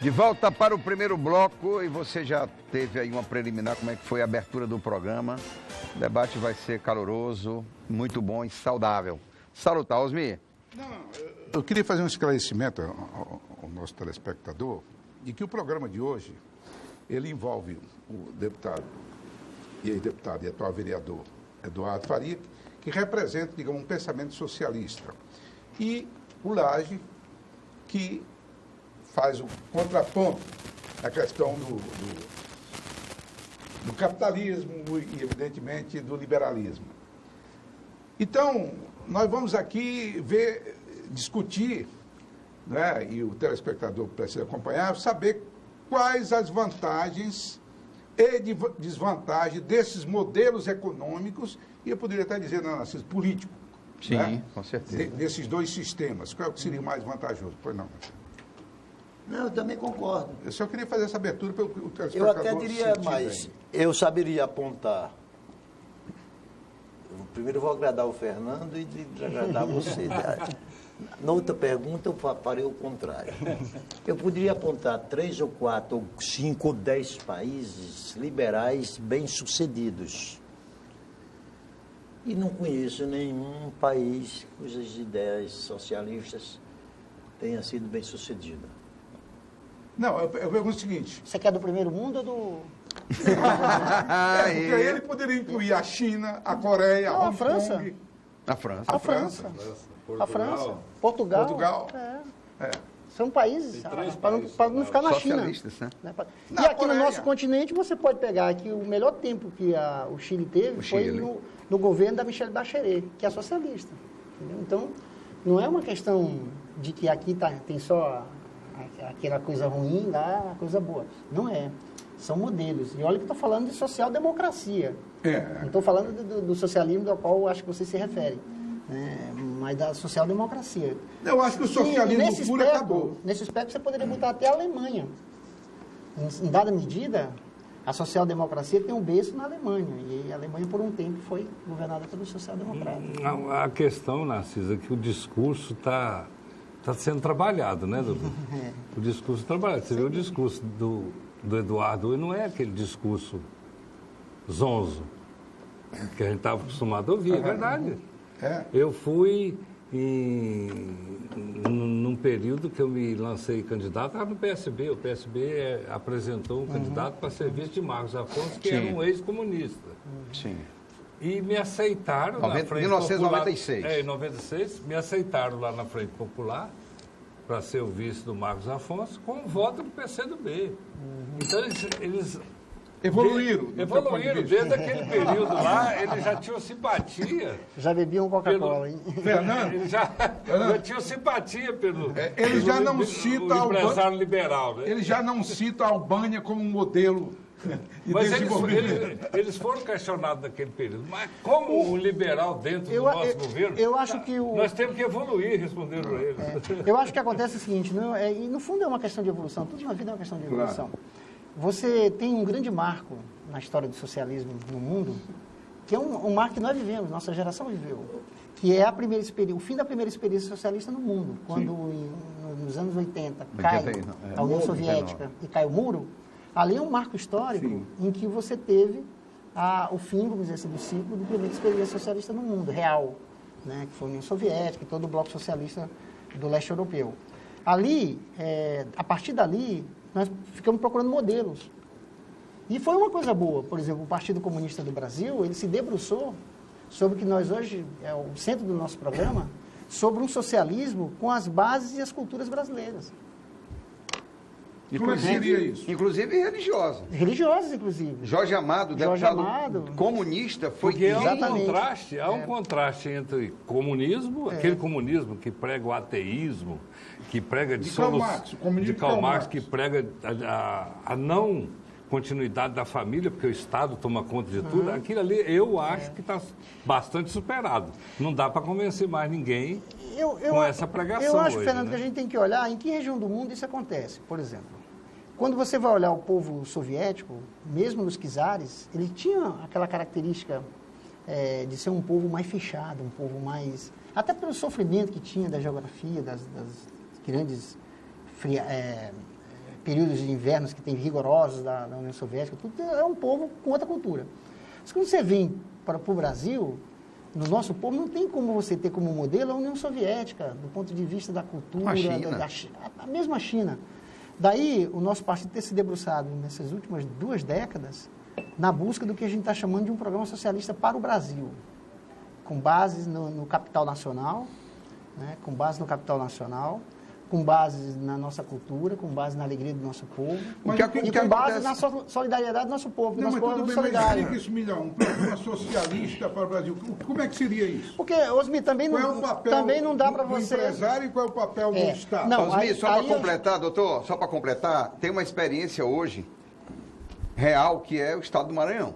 De volta para o primeiro bloco, e você já teve aí uma preliminar, como é que foi a abertura do programa. O debate vai ser caloroso, muito bom e saudável. Salutar, Osmir. Eu queria fazer um esclarecimento ao nosso telespectador de que o programa de hoje, ele envolve o deputado e ex-deputado e atual vereador Eduardo Faria, que representa, digamos, um pensamento socialista, e o Laje, que faz o contraponto à questão do capitalismo e, evidentemente, do liberalismo. Então, nós vamos aqui discutir, né, e o telespectador precisa acompanhar, saber quais as vantagens e desvantagens desses modelos econômicos, e eu poderia até dizer, não, assim, político. Sim, né? Com certeza. Desses dois sistemas. Qual é o que seria mais vantajoso? Pois não. Não, eu também concordo. Eu só queria fazer essa abertura para o telespectador. Eu até diria mais, eu saberia apontar. Primeiro eu vou agradar o Fernando e agradar você. Na outra pergunta eu farei o contrário. Eu poderia apontar 3 ou 4 ou 5 ou 10 países liberais bem-sucedidos. E não conheço nenhum país cujas ideias socialistas tenha sido bem-sucedido. Não, eu pergunto o seguinte. Você quer do primeiro mundo ou do... Porque ele poderia incluir a China, a Coreia, Não, a Hong França. Kong. A França. A França. A França. Portugal. É. São países, para não ficar na China. Socialistas, né? E aqui no nosso continente você pode pegar que o melhor tempo que o Chile teve foi no governo da Michelle Bachelet, que é socialista. Entendeu? Então, não é uma questão de que aqui tem só aquela coisa ruim, lá a coisa boa. Não é. São modelos. E olha que eu estou falando de social-democracia. Não estou falando do socialismo ao qual eu acho que você se refere. Mas da social-democracia. Eu acho que o socialismo puro acabou. Nesse aspecto, você poderia botar até a Alemanha. Em dada medida, a social-democracia tem um berço na Alemanha. E a Alemanha, por um tempo, foi governada pelos social-democratas. A questão, Narcisa, é que o discurso está sendo trabalhado, né, Dudu? O discurso trabalhado. Você vê o discurso do Eduardo, não é aquele discurso zonzo que a gente estava acostumado a ouvir, é verdade. Eu fui num período que eu me lancei candidato, estava no PSB. O PSB apresentou um candidato para serviço de Marcos Afonso, que era um ex-comunista. Sim. E me aceitaram na Frente 1996. Popular. Em 96, me aceitaram lá na Frente Popular para ser o vice do Marcos Afonso com o voto do PCdoB. Então, eles evoluíram. Desde aquele período lá, eles já tinham simpatia. Já bebiam Coca-Cola, hein? Fernando? Eles já tinham simpatia pelo empresário liberal. Né? Ele já não cita a Albânia como um modelo de desenvolvimento. Eles foram questionados naquele período. Mas como um liberal dentro do nosso governo, eu acho que nós temos que evoluir, responderam eles. Eu acho que acontece o seguinte, e no fundo é uma questão de evolução, tudo na vida é uma questão de evolução. Claro. Você tem um grande marco na história do socialismo no mundo, que é um marco que nós vivemos, nossa geração viveu, que é o fim da primeira experiência socialista no mundo, quando nos anos 80 cai a União Soviética e cai o muro. Ali é um marco histórico em que você teve o fim, vamos dizer assim, do ciclo da primeira experiência socialista no mundo, real, né, que foi a União Soviética e todo o bloco socialista do leste europeu. Ali, a partir dali, nós ficamos procurando modelos. E foi uma coisa boa. Por exemplo, o Partido Comunista do Brasil, ele se debruçou sobre o que nós hoje, é o centro do nosso programa, sobre um socialismo com as bases e as culturas brasileiras. Como seria isso? Inclusive religiosa. Religiosas, inclusive. Jorge Amado, deputado comunista, foi... Porque há um contraste entre comunismo, aquele comunismo que prega o ateísmo, que prega de Karl Marx, que prega a não continuidade da família, porque o Estado toma conta de tudo. Aquilo ali eu acho que está bastante superado. Não dá para convencer mais ninguém com essa pregação. Eu acho, hoje, Fernando, né? que a gente tem que olhar em que região do mundo isso acontece. Por exemplo, quando você vai olhar o povo soviético, mesmo nos czares, ele tinha aquela característica de ser um povo mais fechado, um povo mais... Até pelo sofrimento que tinha da geografia, das grandes períodos de invernos que tem rigorosos da União Soviética, tudo é um povo com outra cultura. Mas quando você vem para o Brasil, no nosso povo, não tem como você ter como modelo a União Soviética, do ponto de vista da cultura, a mesma China. Daí, o nosso partido ter se debruçado nessas últimas 2 décadas na busca do que a gente está chamando de um programa socialista para o Brasil, com base no capital nacional, né, com base no capital nacional, com base na nossa cultura, com base na alegria do nosso povo, e com base na solidariedade do nosso povo. Não, mas tudo bem, mas explica isso melhor. Um programa socialista para o Brasil. Como é que seria isso? Porque, Osmi, também não dá para você... do empresário e qual é o papel do Estado? Não, Osmi, só para completar, doutor, só para completar, tem uma experiência hoje real que é o Estado do Maranhão,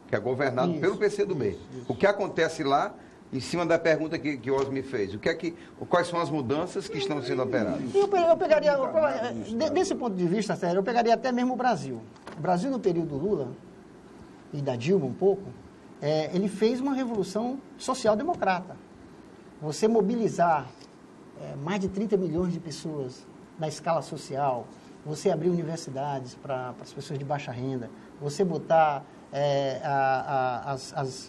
que é governado pelo PCdoB. O que acontece lá, em cima da pergunta que o Osmi fez, quais são as mudanças que estão sendo operadas? Eu pegaria, desse ponto de vista, sério, eu pegaria até mesmo o Brasil. O Brasil, no período Lula e da Dilma um pouco, ele fez uma revolução social-democrata. Você mobilizar mais de 30 milhões de pessoas na escala social, você abrir universidades para as pessoas de baixa renda, você botar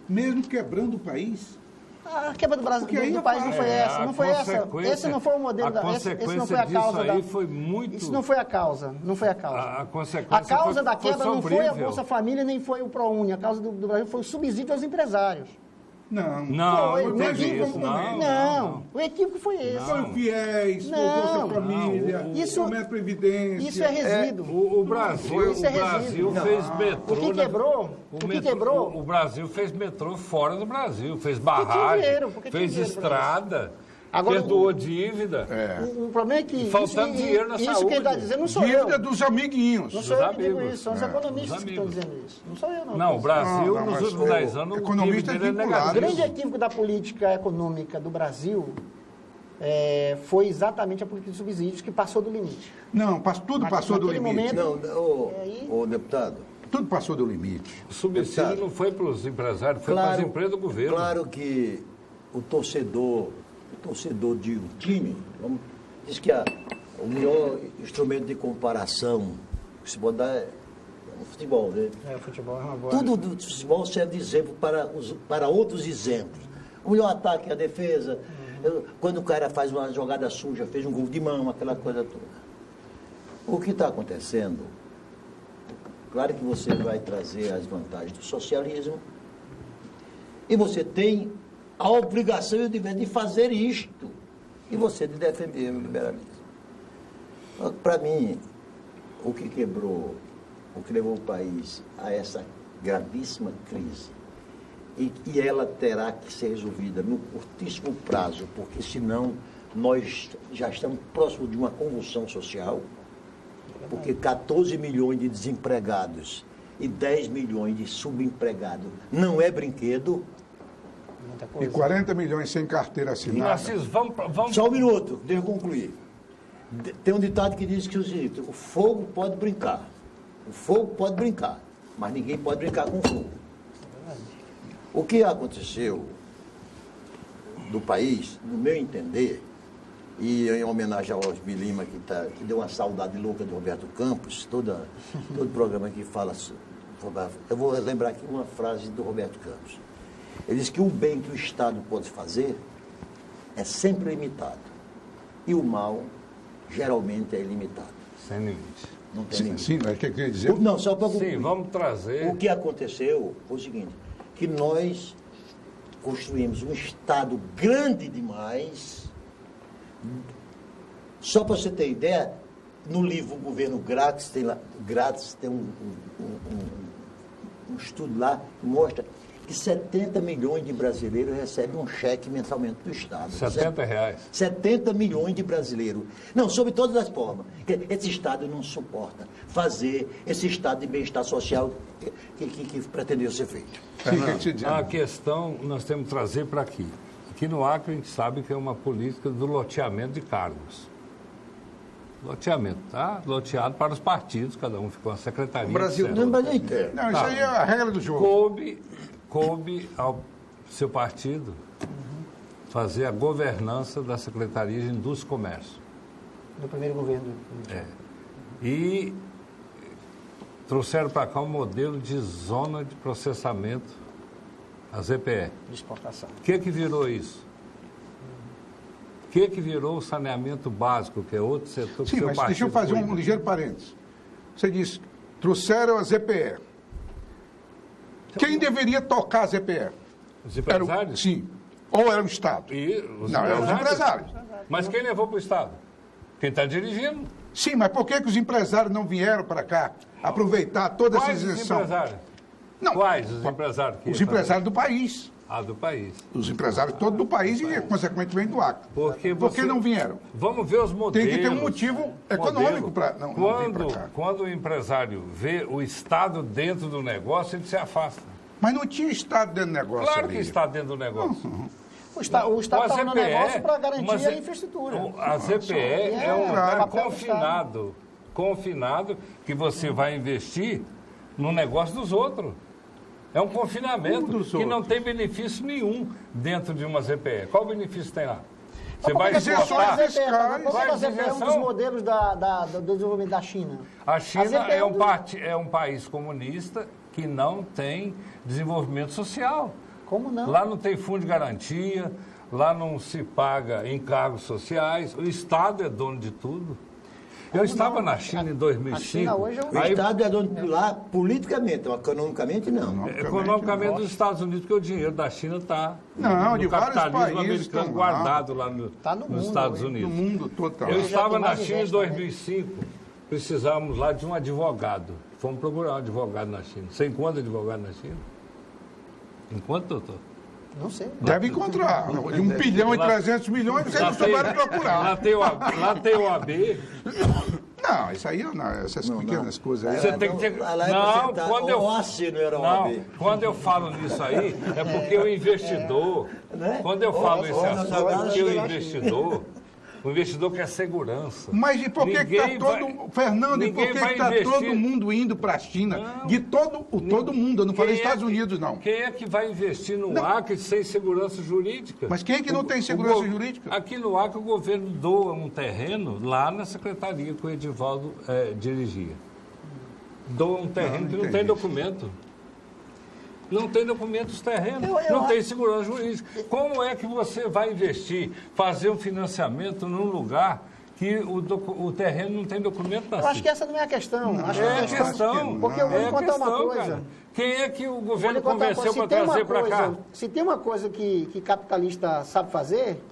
Mesmo quebrando o país? A quebra do Brasil do país não foi essa, não foi essa. Esse não foi o modelo esse não foi a causa da. Foi muito... Isso não foi a causa, não foi a causa. A causa da quebra não foi a Bolsa Família nem foi o ProUni. A causa do Brasil foi o subsídio aos empresários. Não teve isso, não. O equívoco foi esse. Foi o FIES, o Bolsa Família, o Aumento Previdência. Isso é resíduo. O Brasil fez metrô. O que quebrou? O Brasil fez metrô fora do Brasil, fez barragem, fez estrada. Agora, perdoou dívida. O problema é que... Faltando dinheiro na saúde. Isso quem está dizendo não sou eu. Dívida dos amiguinhos. Não sou eu que digo isso, são os economistas que estão dizendo isso. Não sou eu, não. Não, o Brasil, nos últimos 10 anos, o economista dívida é negativo. O grande equívoco da política econômica do Brasil foi exatamente a política de subsídios que passou do limite. Não, tudo passou do limite. Ô, deputado. Tudo passou do limite. O subsídio não foi para os empresários, foi para as empresas do governo. Claro que o torcedor de um time, diz que o melhor instrumento de comparação que se pode dar é o futebol, né? O futebol é uma boa. Tudo do futebol serve de exemplo para outros exemplos. O melhor ataque é a defesa. Quando o cara faz uma jogada suja, fez um gol de mão, aquela coisa toda. O que está acontecendo, claro que você vai trazer as vantagens do socialismo e você tem a obrigação e o dever de fazer isto e você de defender o liberalismo. Para mim, o que quebrou, o que levou o país a essa gravíssima crise, e ela terá que ser resolvida no curtíssimo prazo, porque senão nós já estamos próximos de uma convulsão social, porque 14 milhões de desempregados e 10 milhões de subempregados não é brinquedo. E 40 milhões sem carteira assinada. Vamos... Só um minuto, deixa eu concluir. Tem um ditado que diz que o fogo pode brincar. O fogo pode brincar, mas ninguém pode brincar com fogo. O que aconteceu do país, no meu entender, e em homenagem ao Osmi Lima, que deu uma saudade louca do Roberto Campos, todo programa que fala... Eu vou lembrar aqui uma frase do Roberto Campos. Ele diz que o bem que o Estado pode fazer é sempre limitado. E o mal, geralmente, é ilimitado. Sem limite. Não tem limite. Sim, mas o que eu queria dizer? Não, só para concluir. Sim, vamos trazer... O que aconteceu foi o seguinte, que nós construímos um Estado grande demais. Só para você ter ideia, no livro Governo Grátis, tem um estudo lá que mostra que 70 milhões de brasileiros recebem um cheque mensalmente do Estado. 70 reais. 70 milhões de brasileiros. Não, sob todas as formas. Esse Estado não suporta fazer esse Estado de bem-estar social que pretendeu ser feito. A questão nós temos que trazer para aqui. Aqui no Acre a gente sabe que é uma política do loteamento de cargos. Loteamento, tá? Loteado para os partidos, cada um ficou uma secretaria. O Brasil No Brasil inteiro. Não, isso aí é a regra do jogo. Coube ao seu partido fazer a governança da Secretaria de Indústria e Comércio. Do primeiro governo. e trouxeram para cá um modelo de zona de processamento, a ZPE. De exportação. O que virou isso? O que virou o saneamento básico, que é outro setor que Sim, mas deixa eu fazer um ligeiro parênteses. Você disse, trouxeram a ZPE. Quem deveria tocar a ZPE? Os empresários? Sim. Ou era o Estado? Não, eram os empresários. Mas quem levou para o Estado? Quem está dirigindo. Sim, mas por que os empresários não vieram para cá aproveitar toda essa Quais os isenção? empresários? Não. Quais os empresários? Os empresários do país. Do país. Os empresários todos do país e, consequentemente, do Acre. Por que não vieram? Vamos ver os modelos. Tem que ter um motivo econômico para não vir para cá. Quando o empresário vê o Estado dentro do negócio, ele se afasta. Mas não tinha Estado dentro do negócio. Claro ali. que está dentro do negócio. O Estado está no negócio para garantir a infraestrutura. A ZPE é um lugar confinado que você vai investir no negócio dos outros. É um confinamento que não tem benefício nenhum dentro de uma ZPE. Qual benefício tem lá? Você vai exportar? A ZPE é um dos modelos do desenvolvimento da China. A China é um país comunista que não tem desenvolvimento social. Como não? Lá não tem fundo de garantia, lá não se paga encargos sociais, o Estado é dono de tudo. Eu estava na China em 2005. O Estado é dono lá politicamente, economicamente não. Economicamente dos Estados Unidos, porque o dinheiro da China está no capitalismo americano guardado lá nos Estados Unidos. No mundo total. Eu estava na China em 2005, precisávamos lá de um advogado. Fomos procurar um advogado na China. Você encontra advogado na China? Enquanto, doutor? Não sei. Deve encontrar. De 1 bilhão e 300 milhões, vocês não souberam procurar. Lá tem o AB. Não, isso aí, essas pequenas coisas aí. Você tem que ter... Quando eu falo nisso aí, é porque o investidor... Quando eu falo esse assunto, é porque o investidor quer segurança. Mas e por que está todo... Fernando, e por que está todo mundo indo para a China? Não. De todo mundo, eu não falei Estados Unidos, não. Quem é que vai investir no Acre sem segurança jurídica? Mas quem é que não tem segurança jurídica? Aqui no Acre o governo doa um terreno lá na secretaria que o Edivaldo dirigia. Doa um terreno que não tem documento. Não tem documentos terrenos, não tem segurança jurídica. Como é que você vai investir, fazer um financiamento num lugar que o terreno não tem documento? Eu acho que essa não é a questão. É a questão. Porque eu vou lhe contar uma coisa. Cara. Quem é que o governo convenceu para trazer para cá? Se tem uma coisa que capitalista sabe fazer,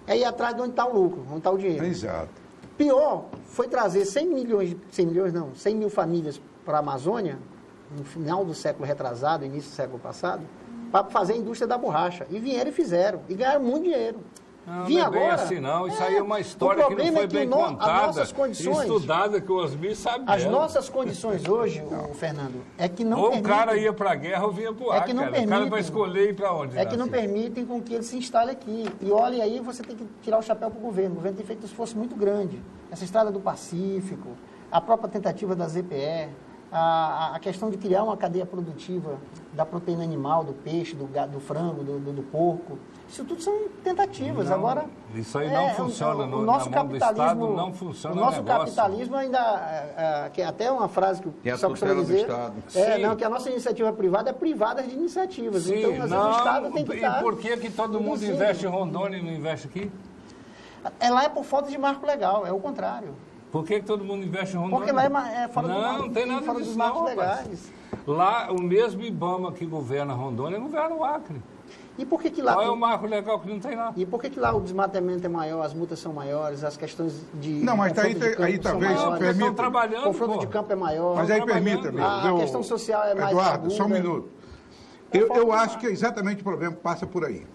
é ir atrás de onde está o lucro, onde está o dinheiro. Exato. Pior foi trazer 100 mil famílias para a Amazônia, no final do século retrasado, início do século passado, para fazer a indústria da borracha. E vieram e fizeram. E ganharam muito dinheiro. Não é bem assim, não. Isso aí é uma história que não foi bem contada, estudada, que o Osmir sabe As nossas condições hoje, Fernando, é que não permitem... Ou o cara ia para a guerra ou vinha para o Acre. O cara vai escolher ir para onde? É que não permitem com que ele se instale aqui. E olha aí, você tem que tirar o chapéu para o governo. O governo tem feito um esforço muito grande. Essa estrada do Pacífico, a própria tentativa da ZPE, a questão de criar uma cadeia produtiva da proteína animal, do peixe, do frango, do porco. Isso tudo são tentativas. Não, agora, isso aí não funciona o nosso na mão do Estado, não funciona o nosso capitalismo ainda, que é até uma frase que o pessoal costuma dizer, que a nossa iniciativa privada é privada de iniciativas. Sim, então, às vezes, o Estado tem que estar... E por que todo mundo investe em Rondônia e não investe aqui? Lá é por falta de marco legal, é o contrário. Por que todo mundo investe em Rondônia? Porque lá é fora não tem nada fora disso, dos marcos legais. Lá, o mesmo IBAMA que governa Rondônia governa o Acre. E por que lá... Qual é o marco legal que não tem lá? E por que lá o desmatamento é maior, as multas são maiores, as questões de... Não, mas aí talvez... Estão trabalhando, o confronto de campo é maior. Mas aí permita-me. A questão social é mais Eduardo, aguda. só um minuto. Eu acho que exatamente o problema passa por aí.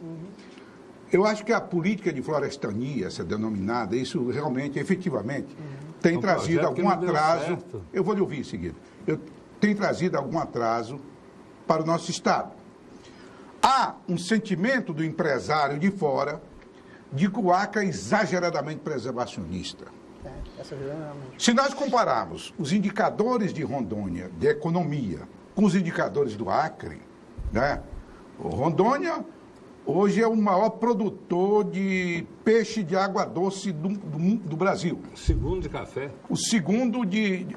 Eu acho que a política de florestania, essa denominada, isso realmente, efetivamente, tem trazido algum atraso. Eu vou lhe ouvir em seguida. Tem trazido algum atraso para o nosso Estado. Há um sentimento do empresário de fora de que o Acre é exageradamente preservacionista. Se nós compararmos os indicadores de Rondônia, de economia, com os indicadores do Acre, né? O Rondônia, hoje é o maior produtor de peixe de água doce do Brasil. O segundo de café. O segundo de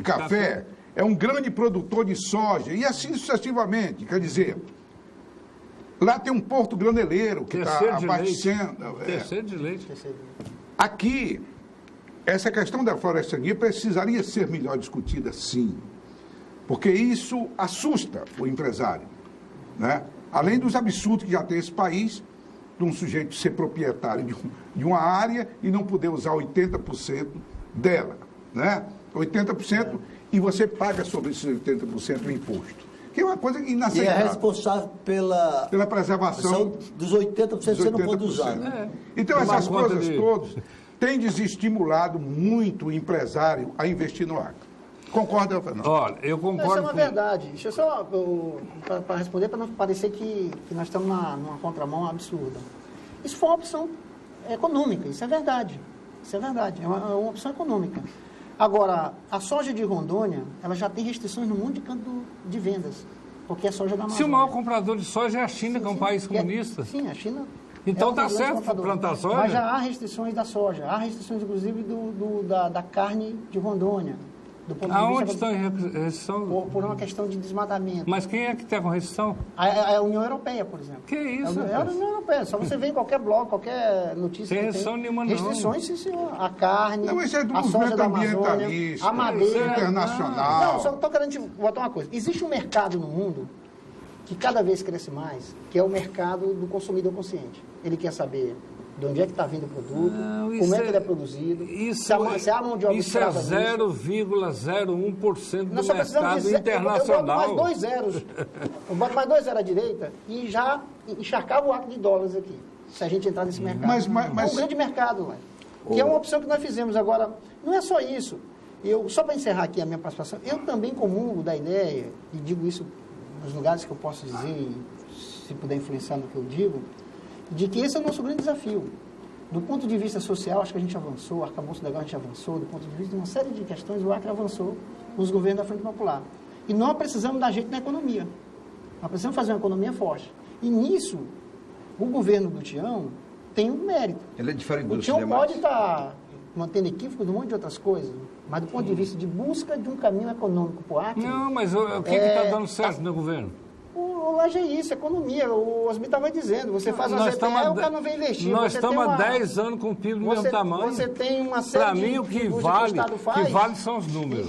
café. É um grande produtor de soja. E assim sucessivamente. Quer dizer, lá tem um porto graneleiro que está abastecendo. Terceiro de leite. Aqui, essa questão da floresta precisaria ser melhor discutida, sim. Porque isso assusta o empresário, né? Além dos absurdos que já tem esse país, de um sujeito ser proprietário de uma área e não poder usar 80% dela, né? 80% e você paga sobre esses 80% o imposto. Que é uma coisa inaceitável. E é responsável pela preservação dos 80% que você não pode usar. Né? Então, essas coisas todas têm desestimulado muito o empresário a investir no agro. Concorda, Fernando? Olha, eu concordo. Isso é uma verdade. Deixa eu só, para responder, para não parecer que nós estamos numa contramão absurda. Isso foi uma opção econômica, isso é verdade. Isso é verdade, é uma opção econômica. Agora, a soja de Rondônia, ela já tem restrições no mundo de canto de vendas, porque é soja da Amazônia. Se o maior comprador de soja é a China, que é um país comunista. Sim, a China... Então está certo plantar soja. Mas já há restrições da soja, há restrições, inclusive, da carne de Rondônia. Do ponto de Aonde vista estão em restrição? Por uma questão de desmatamento. Mas quem é que está com restrição? A União Europeia, por exemplo. Que isso? É a União Europeia. Só você vê em qualquer blog, qualquer notícia. Tem restrição nenhuma, não. Restrições, sim, senhor. A carne, não, isso é do a soja da Amazônia, ambientalista, a madeira. Internacional. Não, só estou querendo te botar uma coisa. Existe um mercado no mundo que cada vez cresce mais, que é o mercado do consumidor consciente. Ele quer saber de onde é que está vindo o produto, como é que ele é produzido, se há mão de obra isso é 0,01% do mercado internacional. Eu boto mais 2 zeros, à direita e já encharcava o arco de dólares aqui, se a gente entrar nesse mercado. Mas, é um grande mercado, que é uma opção que nós fizemos. Agora, não é só isso. Só para encerrar aqui a minha participação, eu também comungo da ideia, e digo isso nos lugares que eu posso dizer, se puder influenciar no que eu digo, de que esse é o nosso grande desafio. Do ponto de vista social, acho que a gente avançou, o arcabouço legal a gente avançou, do ponto de vista de uma série de questões, o Acre avançou nos governos da Frente Popular. E nós precisamos dar jeito na economia. Nós precisamos fazer uma economia forte. E nisso, o governo do Tião tem um mérito. Ele é diferente do Tião pode estar mantendo equívoco de um monte de outras coisas, mas do ponto de vista de busca de um caminho econômico para o Acre... Não, mas o que está dando certo no governo? O laje é isso, economia. O Osmi estava dizendo, você faz uma CPE, o cara não vem investir. Nós estamos há 10 anos com o PIB do mesmo tamanho. Você tem uma série Para mim, o que vale são os números.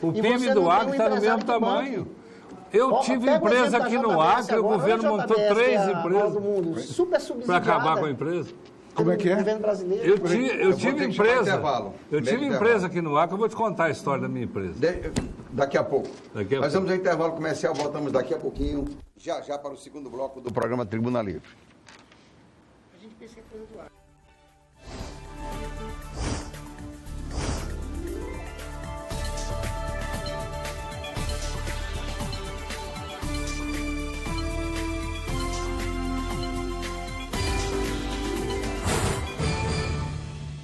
O PIB do Acre está no mesmo tamanho. Eu tive empresa aqui no Acre, o governo montou 3 empresas para acabar com a empresa. Como é que é? Governo brasileiro. Eu tive empresa. Eu tive empresa aqui no Acre, eu vou te contar a história da minha empresa. Daqui a pouco. Nós vamos ao intervalo comercial, voltamos daqui a pouquinho, já para o segundo bloco do programa Tribuna Livre. A gente pensa em coisa do ar.